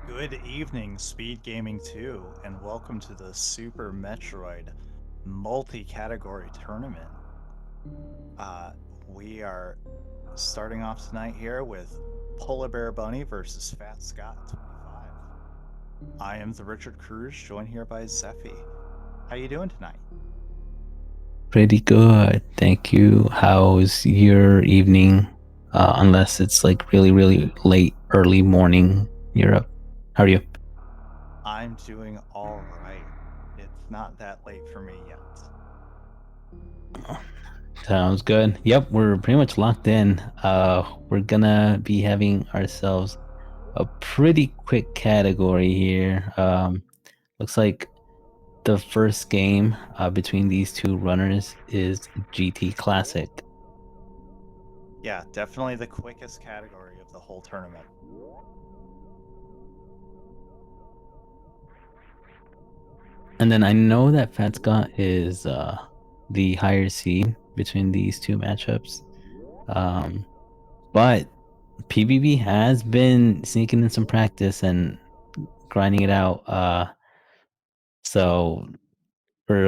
Good evening, Speed Gaming 2, and welcome to the Super Metroid multi-category tournament. Uh, we are starting off tonight here with polarbearbunny versus phatscott25. I am the Richard Cruz, joined here by Zephy. How you doing tonight? Pretty good, thank you. How's your evening? Unless it's like really, really late, early morning Europe. How are you? I'm doing all right. It's not that late for me yet. Sounds good. Yep, we're pretty much locked in. We're gonna be having ourselves a pretty quick category here. Looks like the first game between these two runners is GT Classic. Yeah, definitely the quickest category of the whole tournament. And then I know that Fat Scott is the higher seed between these two matchups. Um, but PBB has been sneaking in some practice and grinding it out. So for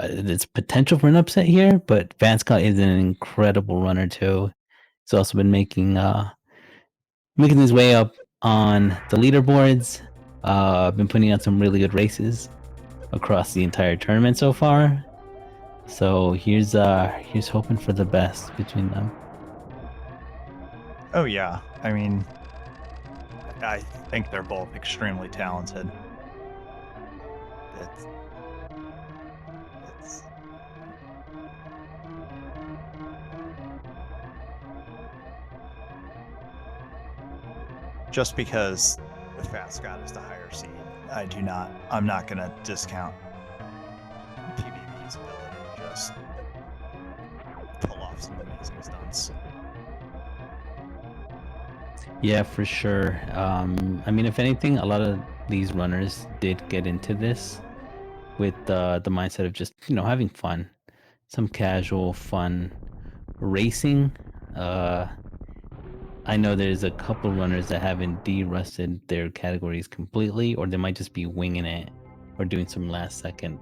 there's potential for an upset here, but Fat Scott is an incredible runner too. He's also been making his way up on the leaderboards. Been putting out some really good races across the entire tournament so far. So here's hoping for the best between them. Oh yeah, I mean, I think they're both extremely talented. It's it's just because the Fat Scott is the higher seed. I'm not gonna discount PBB's ability to just pull off some amazing stunts. Yeah, for sure. I mean, if anything, a lot of these runners did get into this with the mindset of just having fun, some casual fun racing. Uh, I know there's a couple runners that haven't de-rusted their categories completely, or they might just be winging it or doing some last second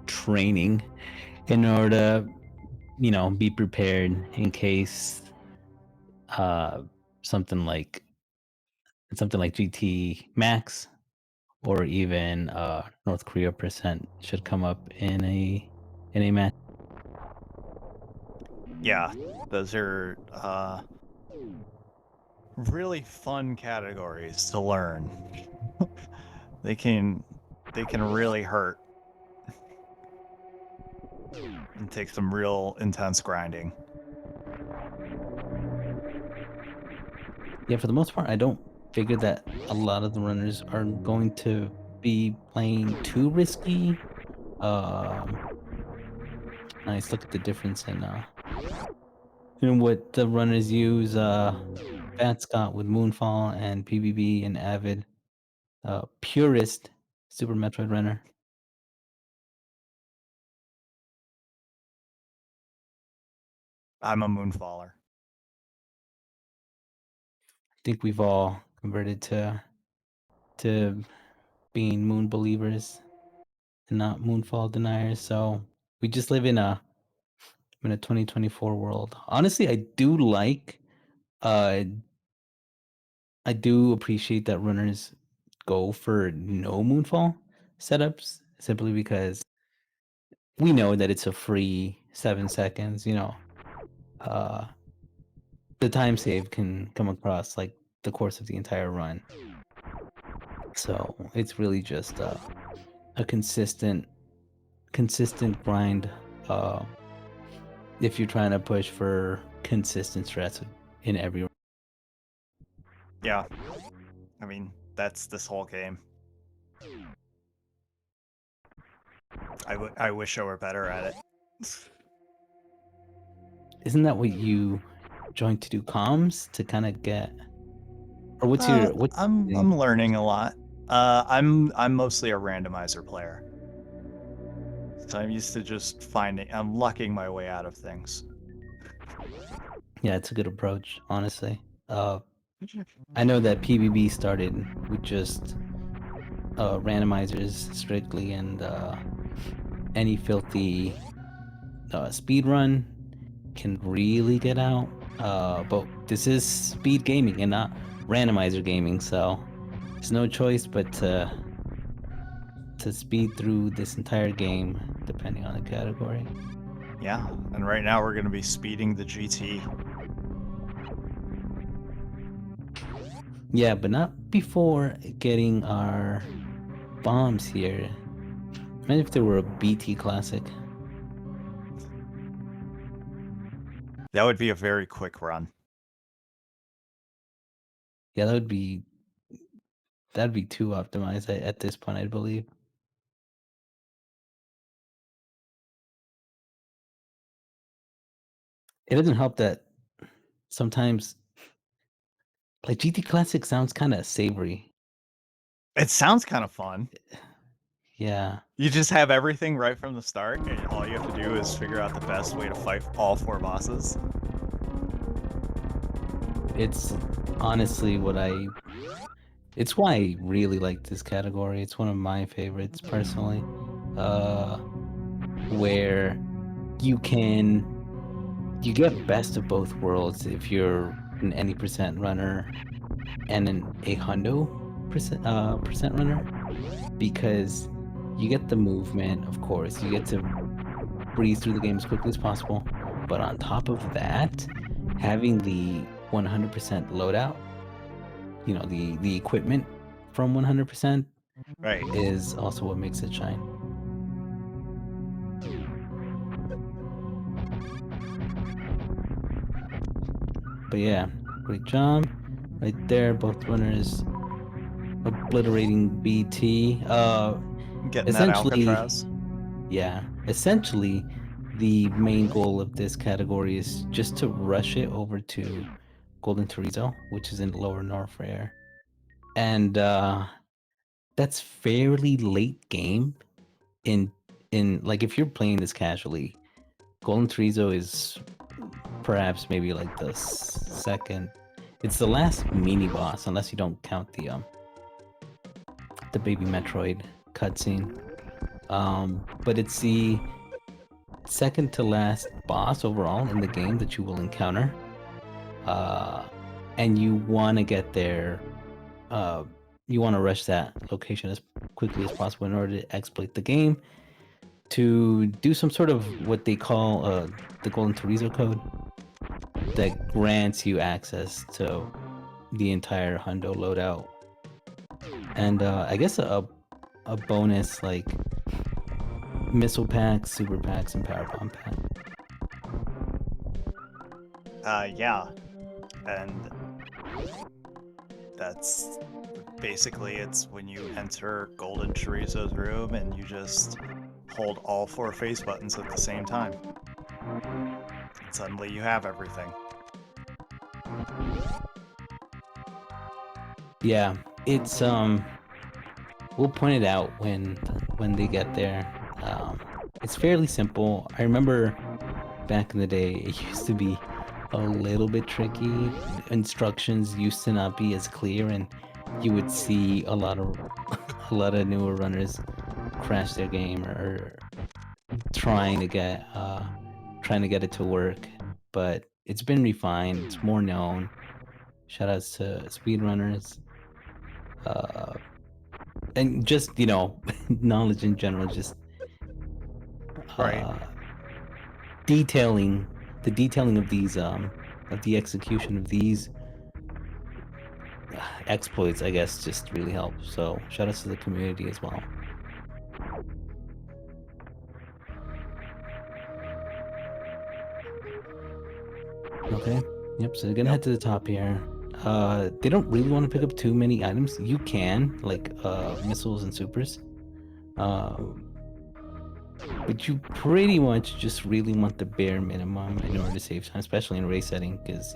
training in order to be prepared in case uh something like GT Max or even North Korea percent should come up in a match. Yeah, those are really fun categories to learn. they can they can really hurt and take some real intense grinding. Yeah, for the most part, I don't figure that a lot of the runners are going to be playing too risky. Um, nice. Look at the difference in what the runners use. Fat Scott with Moonfall and PBB and Avid. Purist Super Metroid runner. I'm a moonfaller. I think we've all converted to being moon believers and not moonfall deniers. So we just live in a 2024 world. Honestly, uh I do appreciate that runners go for no moonfall setups simply because we know that it's a free 7 seconds, Uh the time save can come across like the course of the entire run. So it's really just a consistent grind. Uh, if you're trying to push for consistent stress in every. Yeah, I mean that's this whole game. I wish I were better at it. Isn't that what you joined to do comms to kind of get, or what's your what? I'm learning a lot. I'm mostly a randomizer player, so I'm used to just I'm lucking my way out of things. Yeah, it's a good approach, honestly. I know that PBB started with just randomizers strictly, and any filthy speedrun can really get out. But this is speed gaming and not randomizer gaming, so there's no choice but to speed through this entire game, depending on the category. Yeah, and right now we're going to be speeding the GT. Yeah, but not before getting our bombs here. Imagine if there were a BT classic. That would be a very quick run. Yeah, that'd be too optimized at this point, I believe. It doesn't help that sometimes like GT Classic sounds kind of savory. It sounds kind of fun. Yeah, You just have everything right from the start, and all you have to do is figure out the best way to fight all 4 bosses. it's honestly it's why I really like this category. It's one of my favorites personally. Uh where you can you get best of both worlds if you're an any percent runner and a hundo percent runner, because you get the movement, of course. You get to breeze through the game as quickly as possible. But on top of that, having the 100% loadout, the equipment from 100% Right. is also what makes it shine. But yeah, great job. Right there, both runners obliterating BT. Getting that Essentially, Alcatraz. yeah, essentially, the main goal of this category is just to rush it over to Golden Chorizo, which is in Lower North Rare. And that's fairly late game in like if you're playing this casually, Golden Chorizo is perhaps maybe like the second. It's the last mini boss, unless you don't count the baby Metroid cutscene. But it's the second to last boss overall in the game that you will encounter. And you want to get there. You want to rush that location as quickly as possible in order to exploit the game to do some sort of what they call the Golden Chorizo code that grants you access to the entire Hundo loadout, and I guess a bonus like missile packs, super packs, and power bomb pack. Yeah, and that's basically it's when you enter Golden Chorizo's room and you just hold all 4 face buttons at the same time. And suddenly you have everything. Yeah, it's we'll point it out when they get there. It's fairly simple. I remember back in the day, it used to be a little bit tricky. Instructions used to not be as clear, and you would see a lot of a lot of newer runners crash their game or trying to get it to work. But it's been refined. It's more known. Shout outs to speedrunners. Uh, and just knowledge in general, just Right. uh, detailing the detailing of these of the execution of these exploits, I guess, just really helps. So shout outs to the community as well. Okay. Yep. So they're gonna Yep. head to the top here. They don't really want to pick up too many items. You can, like missiles and supers. But you pretty much just really want the bare minimum in order to save time, especially in race setting, because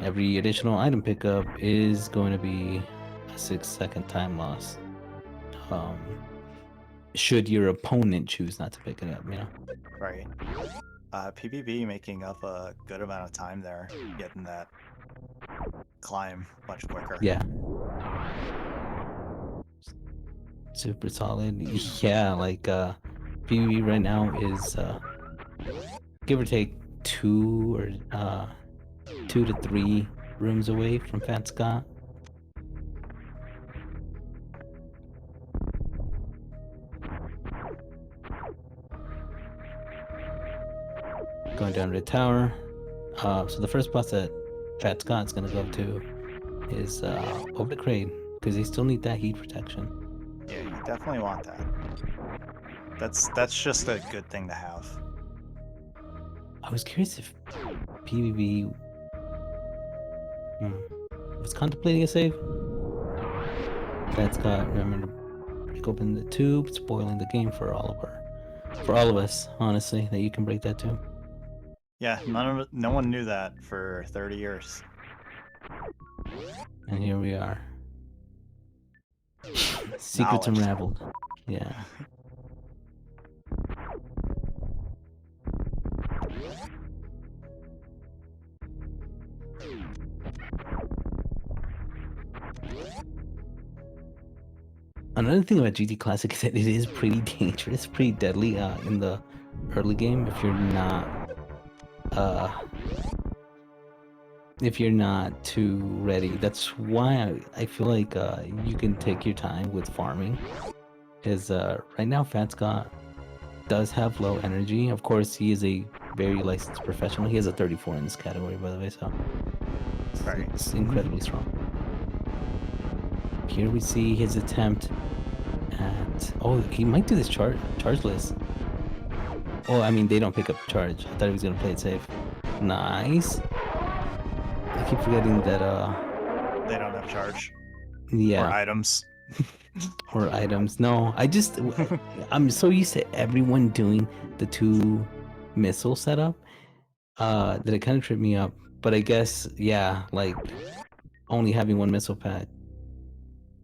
every additional item pickup is going to be a 6-second time loss. Um, should your opponent choose not to pick it up. Right. PBB making up a good amount of time there, getting that climb much quicker. Yeah. Super solid. Yeah, like PvP right now is give or take 2 to 3 rooms away from Fat Scott. Going down to the tower. So the first boss that Fat Scott's gonna go to is over the crate because they still need that heat protection. Yeah, you definitely want that. That's just a good thing to have. I was curious if PvP was contemplating a save. Fat Scott, remember to break open the tube, spoiling the game for all of us. Honestly, that you can break that tube. Yeah, no one knew that for 30 years. And here we are. Secrets Knowledge. unraveled. Yeah. Another thing about GT Classic is that it is pretty dangerous, pretty deadly in the early game if you're not too ready. That's why I feel like you can take your time with farming. Because right now Fat Scott does have low energy. Of course, he is a very licensed professional. He has a 34 in this category, by the way, so Right. it's incredibly strong. Here we see his attempt at... Oh, he might do this chargeless. Oh, I mean, they don't pick up charge. I thought he was going to play it safe. Nice. I keep forgetting that, They don't have charge. yeah. Or items. Or items. No, I'm so used to everyone doing the 2 missile setup that it kind of tripped me up. But I guess, yeah, like only having 1 missile pad.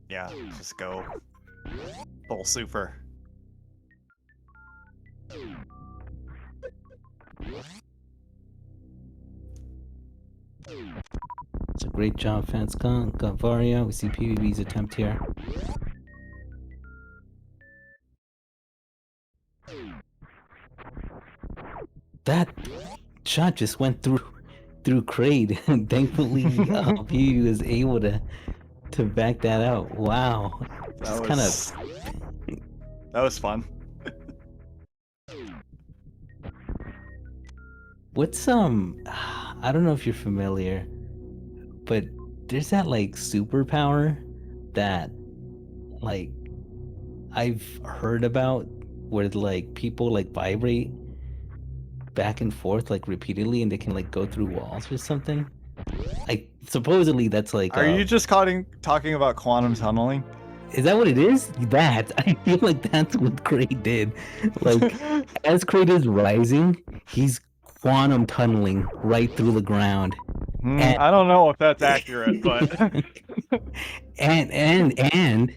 Yeah, just go full super. It's a great job, phatscott. Got Varia. We see PvP's attempt here. That shot just went through Kraid. Thankfully, PvP was able to back that out. Wow. Just kind of... That was fun. What's I don't know if you're familiar, but there's that like superpower that like I've heard about where like people like vibrate back and forth like repeatedly and they can like go through walls or something. Supposedly that's like Are you just talking about quantum tunneling? Is that what it is? That I feel like that's what Kraid did. Like as Kraid is rising, he's quantum tunneling right through the ground. And, I don't know if that's accurate, but and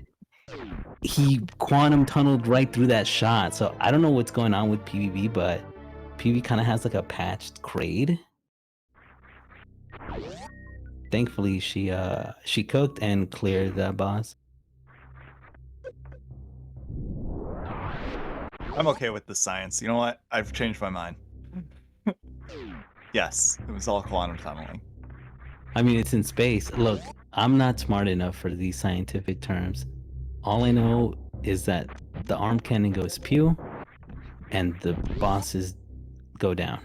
he quantum tunneled right through that shot. So I don't know what's going on with PvP, but PvP kind of has like a patched Kraid. Thankfully, she cooked and cleared the boss. I'm okay with the science. You know what? I've changed my mind. Yes, it was all quantum tunneling. I mean, it's in space. Look, I'm not smart enough for these scientific terms. All I know is that the arm cannon goes pew, and the bosses go down.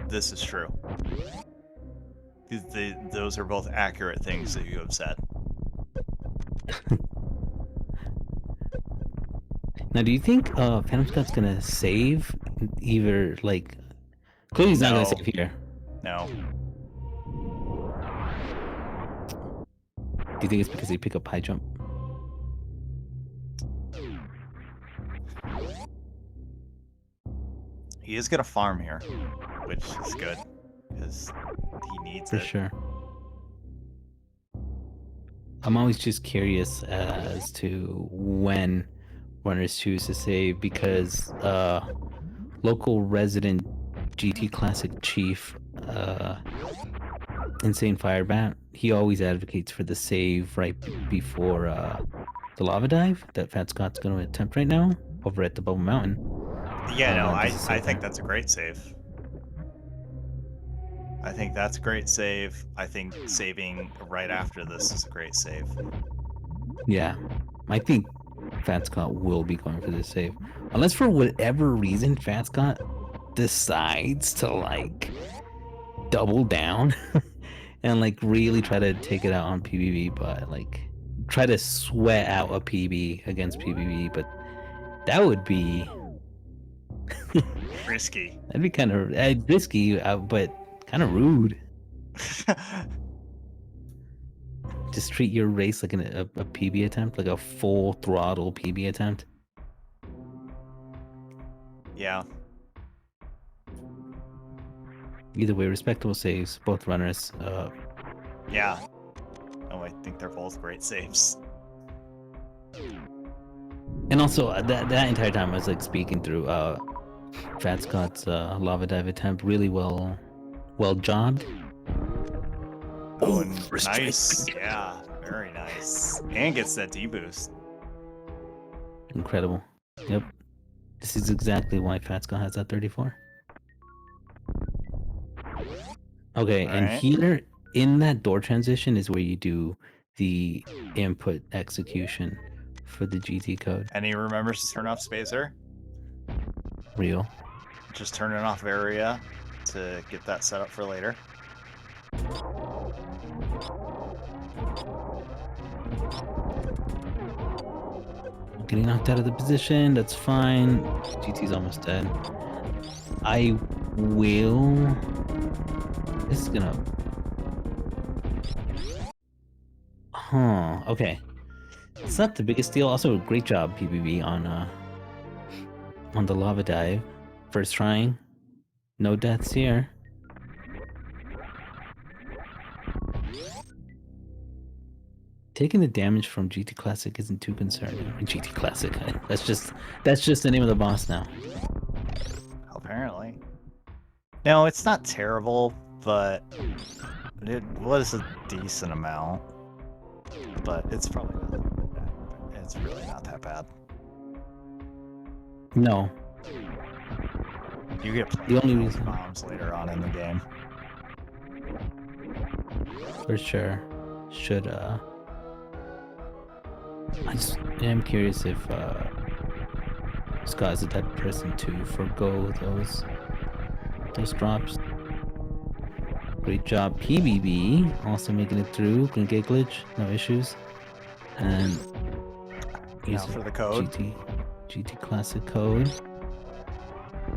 This is true. Those are both accurate things that you have said. Now, do you think Phantom Scott's gonna save? Either like, clearly he's not gonna save here. No. Do you think it's because they pick up high jump? He is gonna farm here, which is good because he needs it. For sure. I'm always just curious as to when runners choose to save because local resident GT Classic Chief Insane Firebat, he always advocates for the save right before the lava dive that Fat Scott's going to attempt right now over at the Bubble Mountain. Yeah, no, There's a I save think there. that's a great save. I think that's a great save. I think saving right after this is a great save. Yeah, I think Fat Scott will be going for this save, unless for whatever reason Fat Scott decides to like double down and like really try to take it out on PvP, but like try to sweat out a PB against PvP, but that would be Risky. that'd be kind of risky, but kind of rude. Just treat your race like a PB attempt, like a full throttle PB attempt. Yeah. Either way, respectable saves, both runners. Yeah. Oh, I think they're both great saves. And also that entire time I was like speaking through Fat Scott's lava dive attempt, really well jobbed. Oh, nice. Yeah, very nice. And gets that D-boost. Incredible. Yep. This is exactly why Fat Scott has that 34. Okay, and here in that door transition is where you do the input execution for the GT code. And he remembers to turn off spacer. Real. Just turn it off area to get that set up for later. Getting knocked out of the position, that's fine. GT's almost dead. I will... This is gonna... Huh, okay. It's not the biggest deal. Also, great job, PBB, on the lava dive. First trying. No deaths here. Taking the damage from GT Classic isn't too concerning. GT Classic, that's just the name of the boss now. Apparently. No, it's not terrible, but it was a decent amount. But it's probably not that bad. It's really not that bad. No. You get the only reason bombs later on in the game. For sure. Should I just am curious if Scott is the type of person to forego those drops. Great job, PBB. Also making it through. Gonna get glitch, no issues. And now for the code. GT Classic code.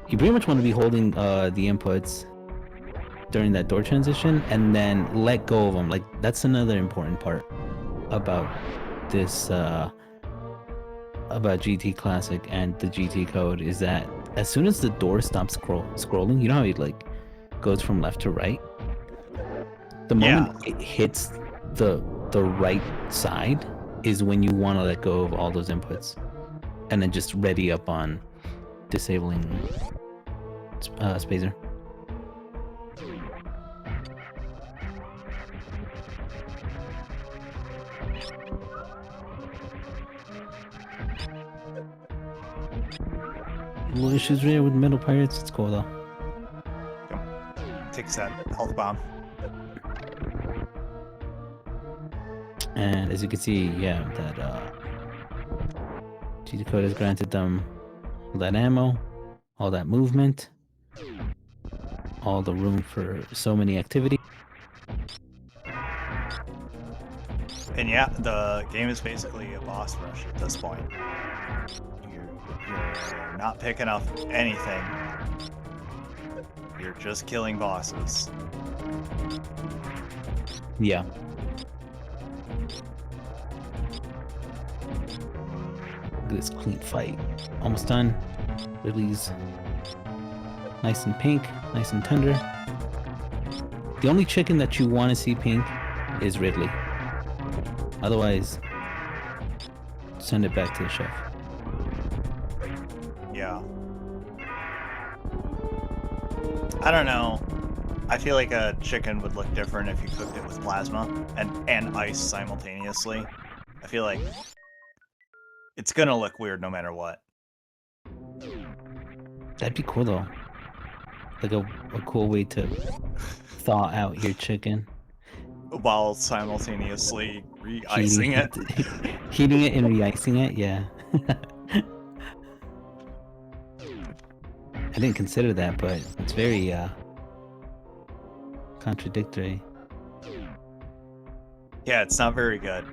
You pretty much want to be holding the inputs during that door transition and then let go of them. Like that's another important part about this about GT Classic and the GT code is that as soon as the door stops scrolling, you know how it like goes from left to right? The moment it hits the right side is when you want to let go of all those inputs and then just ready up on disabling spacer. Little issues there with Metal Pirates. It's cool though. Takes that health bomb. And as you can see, yeah, that GT code has granted them all that ammo, all that movement, all the room for so many activities. And yeah, the game is basically a boss rush at this point. You're not picking up anything. You're just killing bosses. Yeah. Look at this clean fight. Almost done. Ridley's nice and pink, nice and tender. The only chicken that you want to see pink is Ridley. Otherwise, send it back to the chef. Yeah. I don't know. I feel like a chicken would look different if you cooked it with plasma and ice simultaneously. I feel like it's gonna look weird no matter what. That'd be cool though. Like a cool way to thaw out your chicken. While simultaneously re-icing Heating it. heating it and re-icing it, yeah. I didn't consider that, but it's very contradictory. Yeah, it's not very good.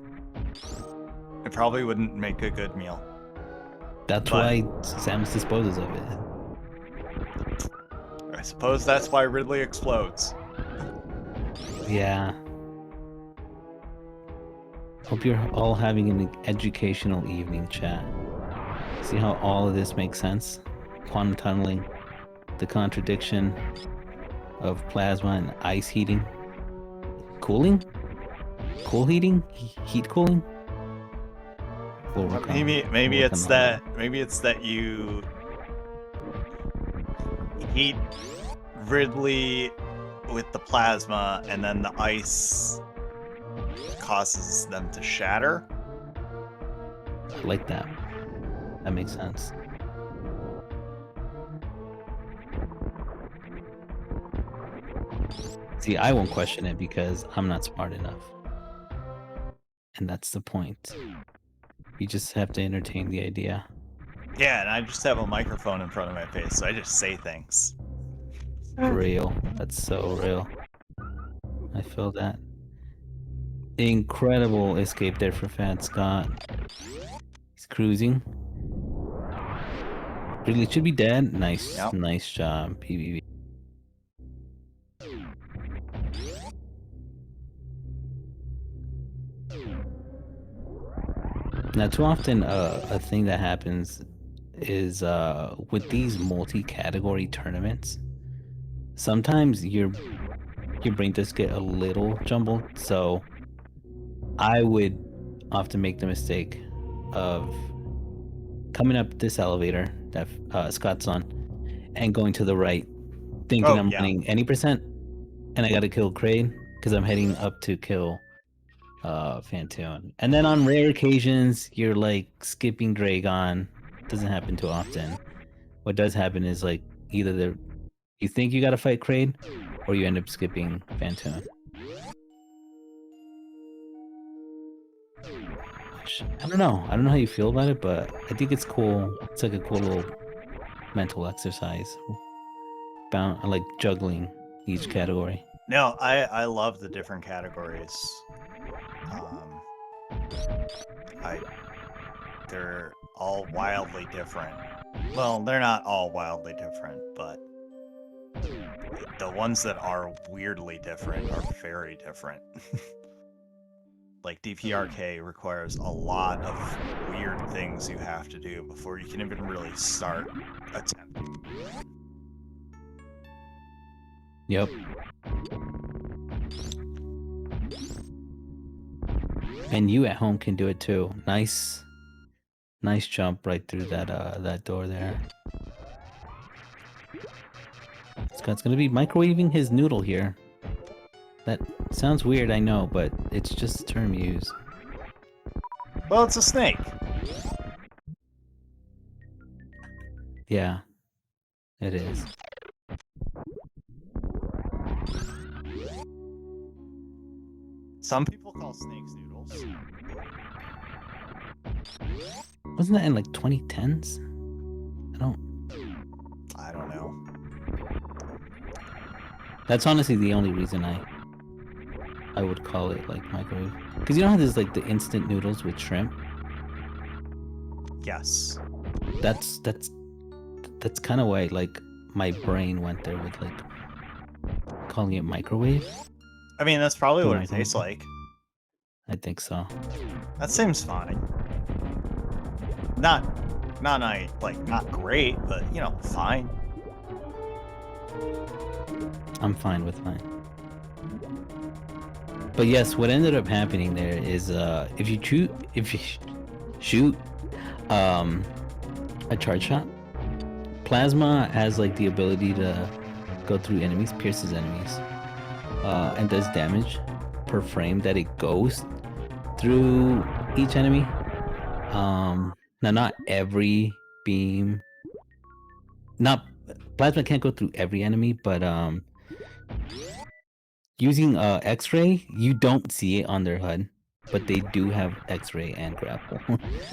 It probably wouldn't make a good meal. That's why Samus disposes of it. I suppose that's why Ridley explodes. Yeah. Hope you're all having an educational evening, chat. See how all of this makes sense? Quantum tunneling, the contradiction of plasma and ice heating. Cooling? Cool heating? Heat cooling? Maybe it's that you heat Ridley with the plasma and then the ice causes them to shatter. I like that. That makes sense. See, I won't question it because I'm not smart enough. And that's the point. You just have to entertain the idea. Yeah, and I just have a microphone in front of my face, so I just say things. Real. That's so real. I feel that. Incredible escape there for phatscott. He's cruising. Really should be dead. Nice, Yep. Nice job, PvP. Now, too often, a thing that happens is with these multi-category tournaments, sometimes your brain does get a little jumbled. So I would often make the mistake of coming up this elevator that Scott's on and going to the right, thinking I'm running any percent, and I gotta kill Kraid because I'm heading up to kill Phantoon. And then on rare occasions, you're like skipping Dragon. Doesn't happen too often. What does happen is like either you think you gotta fight Kraid, or you end up skipping Phantoon. I don't know. I don't know how you feel about it, but I think it's cool. It's like a cool little mental exercise. Like juggling each category. No, I love the different categories. They're all wildly different. Well, they're not all wildly different, but the ones that are weirdly different are very different. Like DPRK requires a lot of weird things you have to do before you can even really start attempting. Yep. And you at home can do it too. Nice jump right through that door there. Scott's gonna be microwaving his noodle here. That sounds weird, I know, but it's just a term used. Well, it's a snake. Yeah, it is. Some people call snakes noodles. Wasn't that in like 2010s? I don't know. That's honestly the only reason I would call it like microwave. Because you know how there's like the instant noodles with shrimp? Yes. That's kind of why like my brain went there with like calling it microwave. I mean, that's probably what it tastes like. I think so. That seems fine. Not great, but you know, fine. I'm fine with mine. But yes, what ended up happening there is if you shoot a charge shot, plasma has like the ability to go through enemies, pierces enemies. and does damage per frame that it goes through each enemy. Now not every beam, not plasma can't go through every enemy, but using X-ray, you don't see it on their HUD, but they do have X-ray and grapple.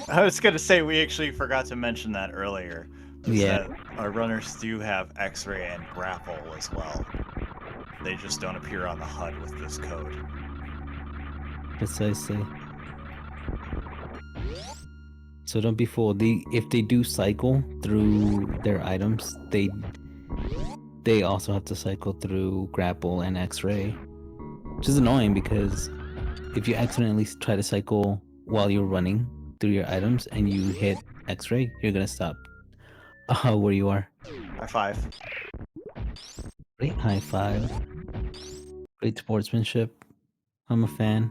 I was gonna say we actually forgot to mention that earlier, was Yeah, that our runners do have X-ray and grapple as well. They just don't appear on the HUD with this code. precisely. So don't be fooled. If they do cycle through their items, they also have to cycle through grapple and X-ray, which is annoying because if you accidentally try to cycle while you're running through your items and you hit X-ray, you're gonna stop where you are. High five. Great high five. Great sportsmanship. I'm a fan.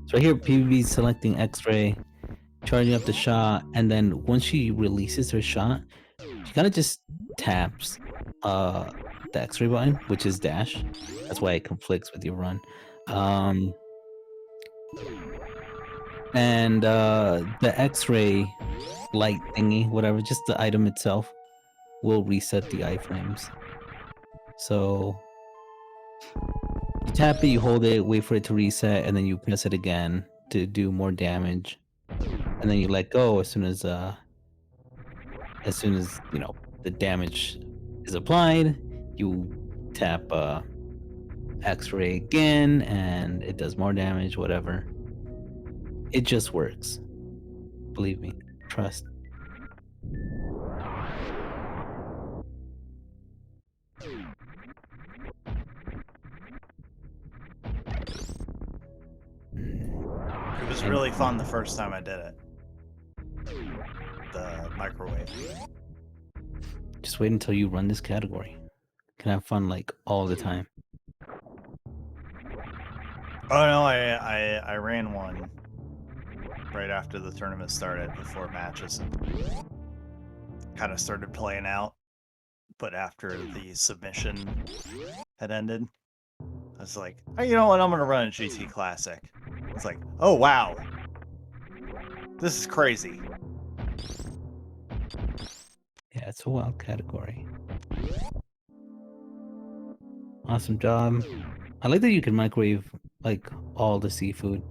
So here, PvP is selecting X-ray, charging up the shot, and then once she releases her shot, she kind of just taps the X-ray button, which is dash. That's why it conflicts with your run. And the X-ray light thingy, whatever, just the item itself, will reset the iframes. So you tap it, you hold it, wait for it to reset, and then you press it again to do more damage. And then you let go as soon as you know the damage is applied. You tap X-ray again, and it does more damage. Whatever. It just works. Believe me. Trust. It was And really fun the first time I did it. The microwave. just wait until you run this category. Can have fun like all the time. Oh no, I ran one right after the tournament started, before matches kind of started playing out. But after the submission had ended, I was like, oh, you know what? I'm gonna run a GT Classic. It's like, oh wow, this is crazy. Yeah, it's a wild category. Awesome job. I like that you can microwave like all the seafood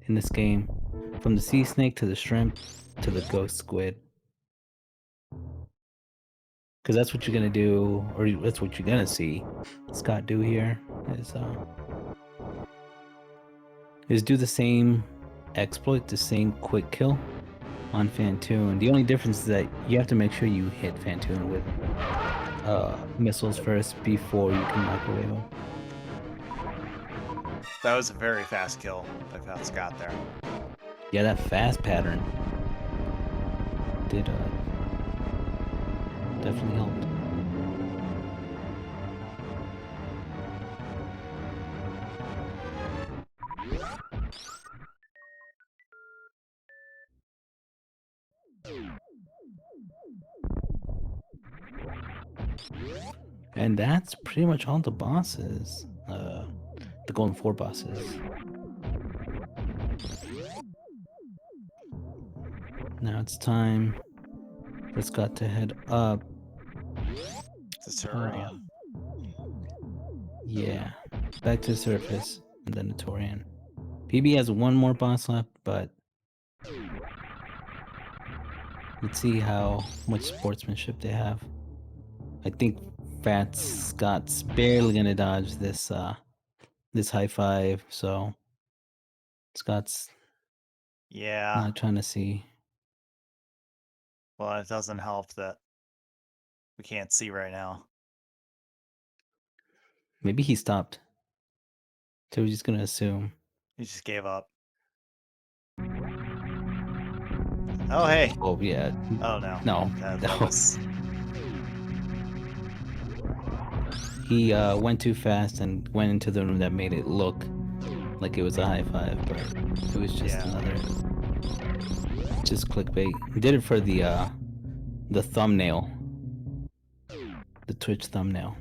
in this game, from the sea snake to the shrimp to the ghost squid. Because that's what you're gonna do, or that's what you're gonna see Scott do here. Is do the same exploit, the same quick kill on Fantoon. The only difference is that you have to make sure you hit Fantoon with missiles first before you can microwave him. That was a very fast kill by phatscott there. Yeah, that fast pattern did definitely helped. And that's pretty much all the bosses. The Golden 4 bosses. Now it's time for Scott to head up. The Turian. Yeah, back to the surface, and then the Torian. PB has one more boss left, but let's see how much sportsmanship they have. I think Fat Scott's barely gonna dodge this this high five, so Scott's Yeah. not trying to see. Well, it doesn't help that we can't see right now. Maybe he stopped. So we're just gonna assume. He just gave up. Oh hey. Oh yeah. Oh no. No. That No. was... He went too fast and went into the room that made it look like it was a high five, but it was just another just clickbait. He did it for the thumbnail. The Twitch thumbnail.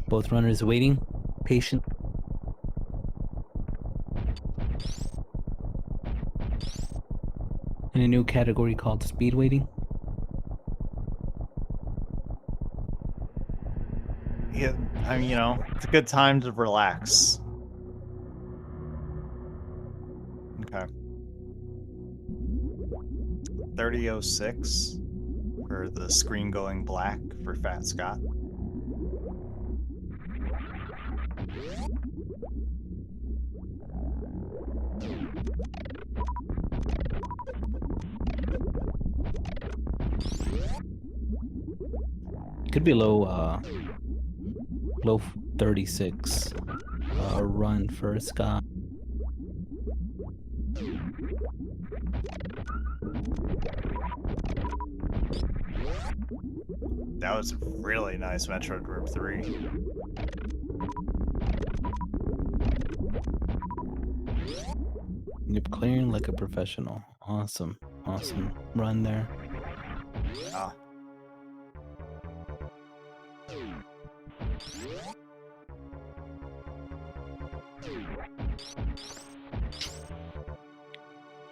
Both runners waiting, patient. In a new category called speed waiting. Yeah, I mean, it's a good time to relax. Okay. 30:06 for the screen going black for Fat Scott. Could be low 36 run for Scott. That was really nice, Metroid Group 3. You're clearing like a professional. Awesome. Awesome run there. Ah.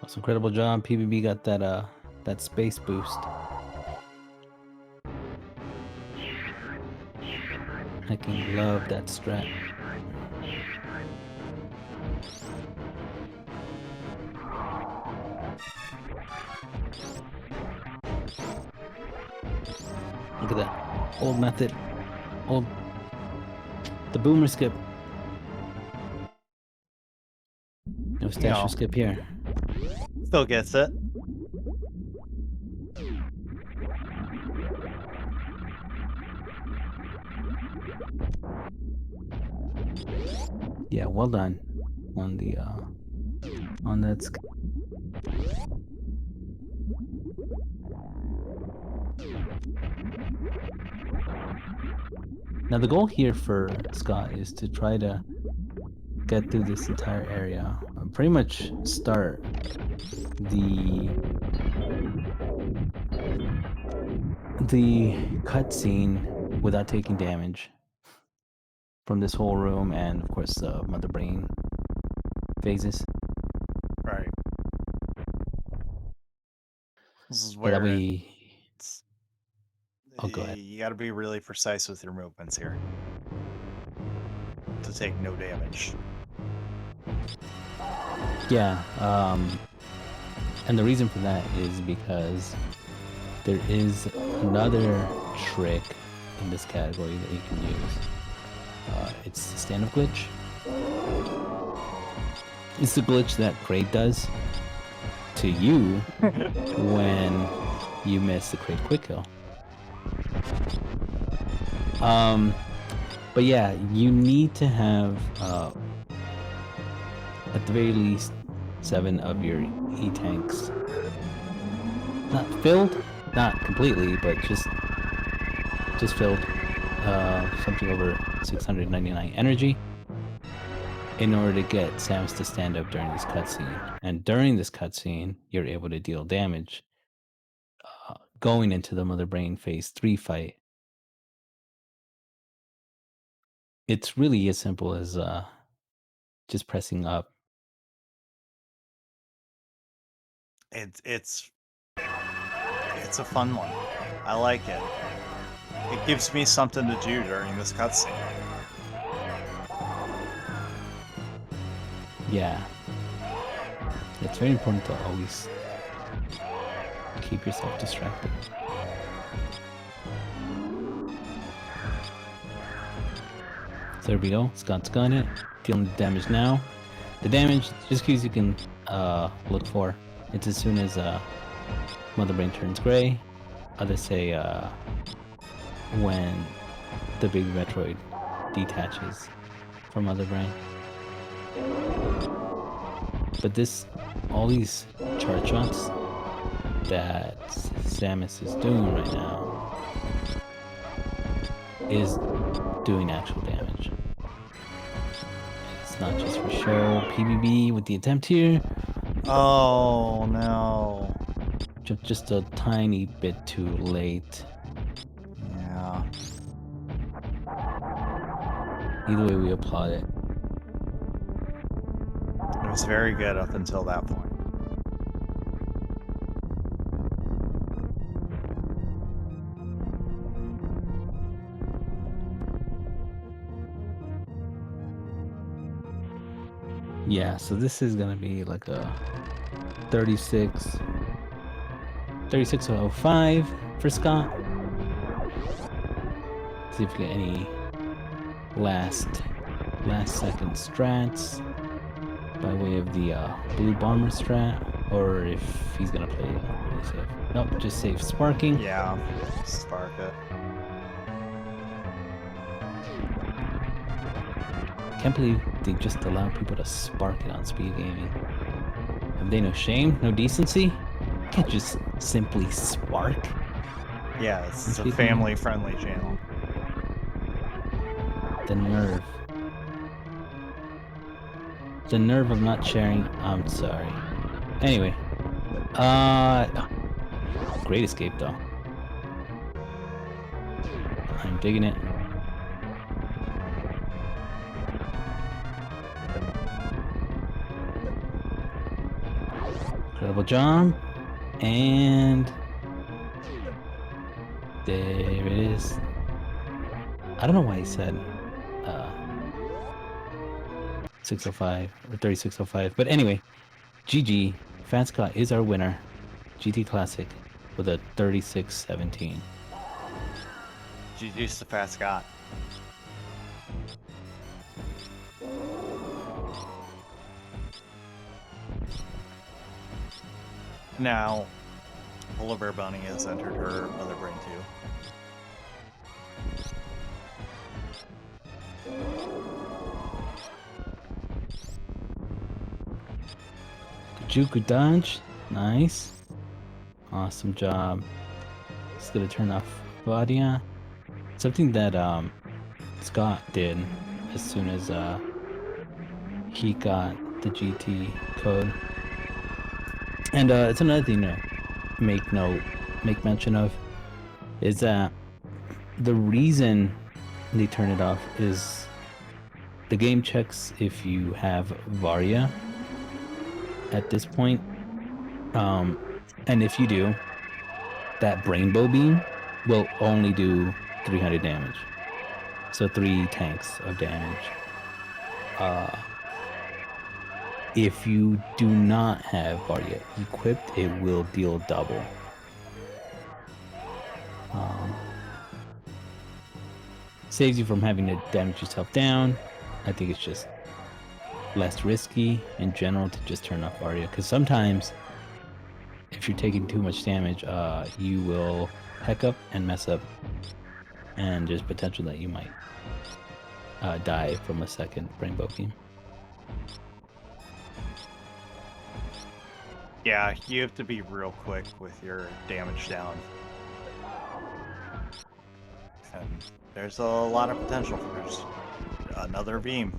That's incredible job. PBB got that space boost. I can love that strat. Look at that. Old method. The boomer skip. No stasher skip here. Still gets it. Yeah, well done on the on that. Now the goal here for Scott is to try to get through this entire area. Pretty much start the cutscene without taking damage from this whole room and of course the mother brain phases. Right. This is So where that we go ahead. You gotta be really precise with your movements here to take no damage. Yeah, and the reason for that is because there is another trick in this category that you can use. It's the stand-up glitch. It's the glitch that Crate does to you when you miss the Crate quick kill. But yeah, you need to have at the very least 7 of your E-tanks not filled, not completely, but just filled, something over 699 energy in order to get Samus to stand up during this cutscene. And during this cutscene, you're able to deal damage going into the Mother Brain Phase 3 fight. It's really as simple as just pressing up. It's a fun one. I like it. It gives me something to do during this cutscene. Yeah. It's very important to always keep yourself distracted. So there we go. Scott's got it. Dealing damage now. The damage, just because you can look for, it's as soon as Mother Brain turns gray. Others say when the big Metroid detaches from other brain. But all these chart shots that Samus is doing right now is doing actual damage. It's not just for show. PBB with the attempt here. Oh no. Just a tiny bit too late. Yeah. Either way, we applaud it. It was very good up until that point. Yeah, so this is gonna be like a 3605 for Scott. See if we get any last second strats by way of the blue bomber strat, or if he's gonna play really safe. Nope, just safe sparking. Yeah, spark it. Can't believe they just allow people to spark it on Speed Gaming. Have they no shame, no decency? Can't just simply spark. Yeah, this is a family-friendly channel. The nerve. The nerve of not sharing. I'm sorry. Anyway. Great escape though. I'm digging it. Incredible jump. And there it is. I don't know why he said 605 or 3605. But anyway, GG. phatscott is our winner. GT Classic with a 3617. GG's to phatscott. Now, polarbearbunny has entered her other brain too. Juku dodge. Nice. Awesome job. Just gonna turn off Vadia. Something that Scott did as soon as he got the GT code. And it's another thing to make mention of is that the reason they turn it off is the game checks if you have Varia at this point. And if you do, that rainbow beam will only do 300 damage. So 3 tanks of damage. If you do not have Varia equipped, it will deal double. Saves you from having to damage yourself down. I think it's just less risky in general to just turn off Varia, because sometimes if you're taking too much damage, you will heck up and mess up, and there's potential that you might die from a second rainbow beam. Yeah, you have to be real quick with your damage down. And there's a lot of potential for just another beam.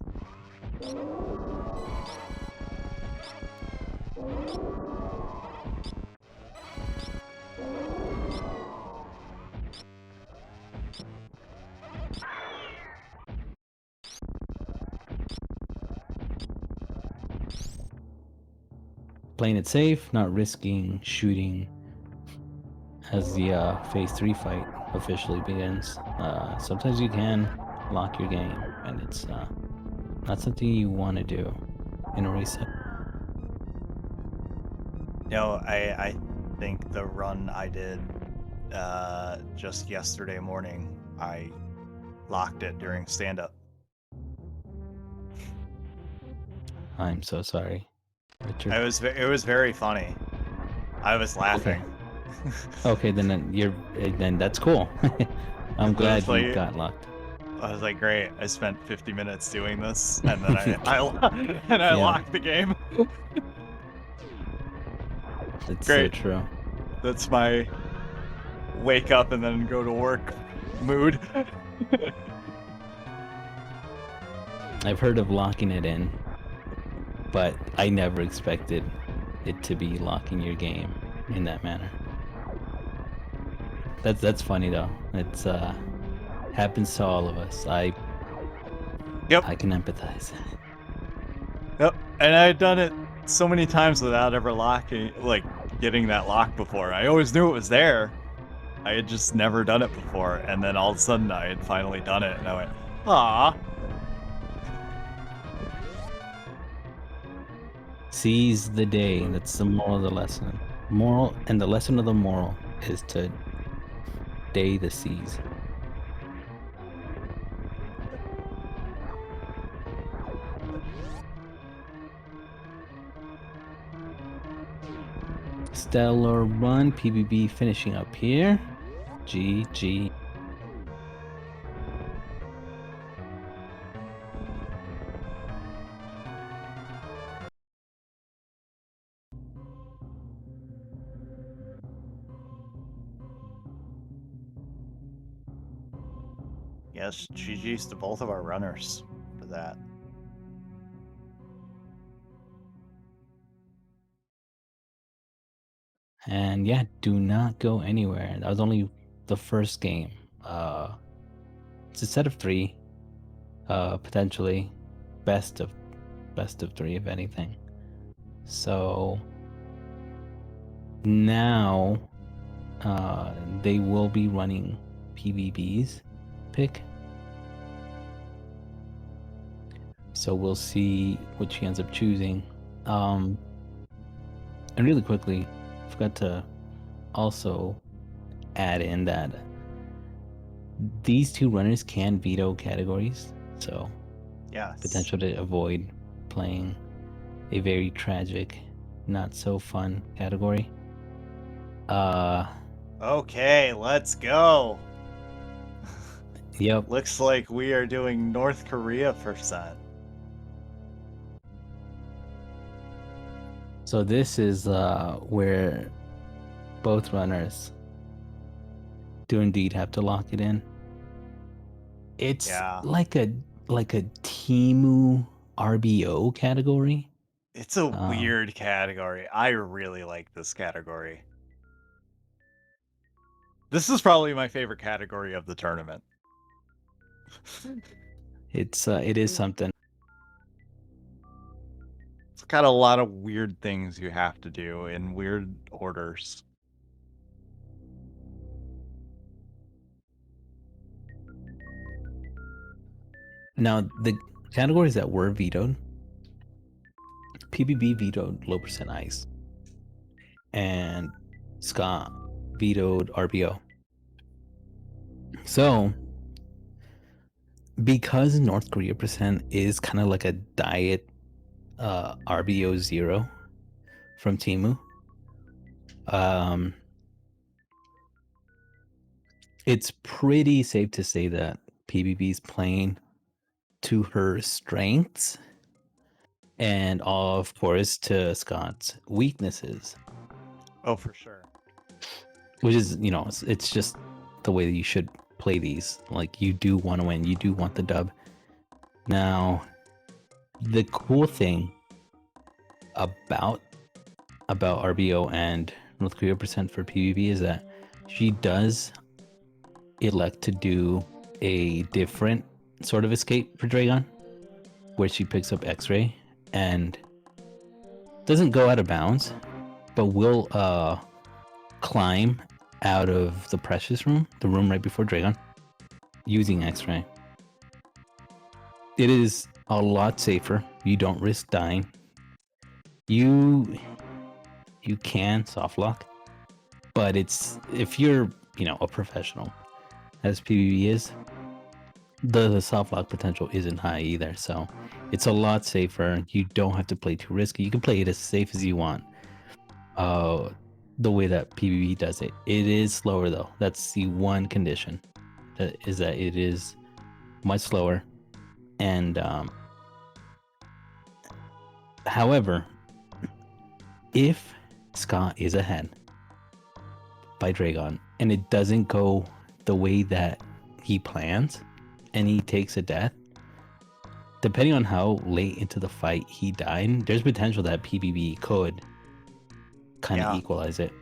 Playing it safe, not risking shooting as the phase 3 fight officially begins. Sometimes you can lock your game, and it's not something you want to do in a race. No, I think the run I did just yesterday morning, I locked it during stand-up. I'm so sorry, Richard. It was very funny. I was laughing. Okay, then that's cool. I'm I was glad you like, got locked. great. I spent 50 minutes doing this, and then I Yeah, locked the game. it's so Great. true. That's my wake up and then go to work mood. I've heard of locking it in, but I never expected it to be locking your game in that manner. That's funny though. It's happens to all of us. Yep. I can empathize. Yep. And I had done it so many times without ever locking, like getting that lock before. I always knew it was there. I had just never done it before, and then all of a sudden I had finally done it, and I went, "Ah." Seize the day. That's the moral of the lesson. Moral, and the lesson of the moral is to day the seas. Stellar run, PBB finishing up here. GG. Yes, GG's to both of our runners for that. And yeah, do not go anywhere. That was only the first game. It's a set of 3. Potentially best of 3 if anything. So now they will be running PvB's pick. So we'll see which he ends up choosing. And really quickly, I forgot to also add in that these 2 runners can veto categories. So Yes. potential to avoid playing a very tragic, not so fun category. Okay, let's go. Yep. Looks like we are doing North Korea %. So this is where both runners do indeed have to lock it in. It's like a Temu RBO category. It's a weird category. I really like this category. This is probably my favorite category of the tournament. It is something. It's got a lot of weird things you have to do in weird orders. Now the categories that were vetoed, PBB vetoed low percent ice, and Scott vetoed RBO. So because North Korea percent is kind of like a diet RBO 0 from Temu, it's pretty safe to say that PBB's playing to her strengths and of course to Scott's weaknesses. Oh, for sure. Which is, it's just the way that you should play these. Like, you do want to win, you do want the dub. Now, the cool thing about RBO and North Korea percent for PvP is that she does elect to do a different sort of escape for Dragon, where she picks up X-ray and doesn't go out of bounds, but will climb out of the Precious room, the room right before Dragon, using X-ray. It is a lot safer. You don't risk dying. You can soft lock, but it's, if you're a professional, as PvP is, the soft lock potential isn't high either. So it's a lot safer. You don't have to play too risky. You can play it as safe as you want. The way that PvP does it. It is slower though. That's the one condition. is that it is much slower. And however, if Scott is ahead by Dragon and it doesn't go the way that he plans and he takes a death, depending on how late into the fight he died, there's potential that PBB could kind of Yeah. equalize it.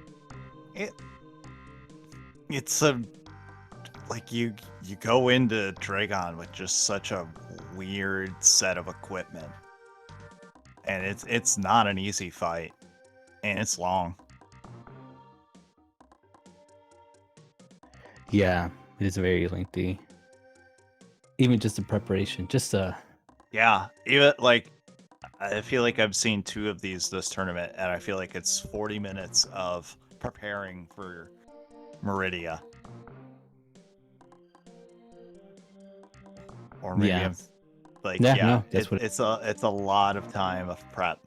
It's a like you go into Dragon with just such a weird set of equipment. And it's not an easy fight. And it's long. Yeah, it is very lengthy. Even just the preparation, just Yeah. Even like I feel like I've seen 2 of these this tournament, and I feel like it's 40 minutes of preparing for Meridia. Or maybe yeah, I'm like, yeah, yeah, no, that's what. it's a lot of time of prep.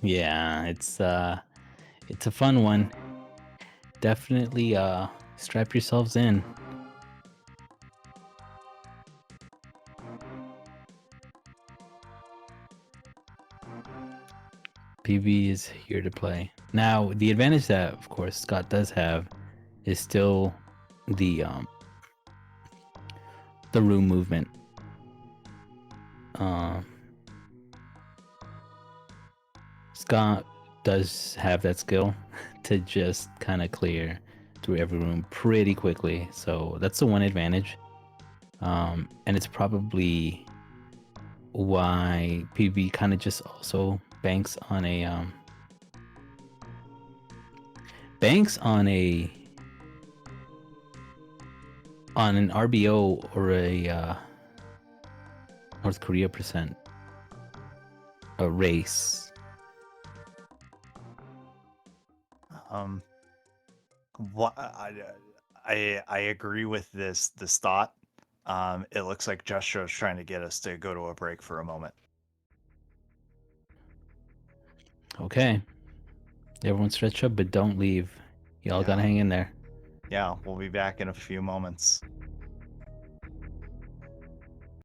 Yeah, it's a fun one. Definitely strap yourselves in. PB is here to play. Now, the advantage that, of course, Scott does have is still the room movement. Scott does have that skill to just kind of clear through every room pretty quickly, so that's the one advantage. And it's probably why PB kind of just also banks on an RBO or a North Korea percent a race. What I agree with this thought. It looks like Justro's trying to get us to go to a break for a moment. Okay, everyone stretch up, but don't leave. Y'all gotta Yeah. hang in there. Yeah, we'll be back in a few moments.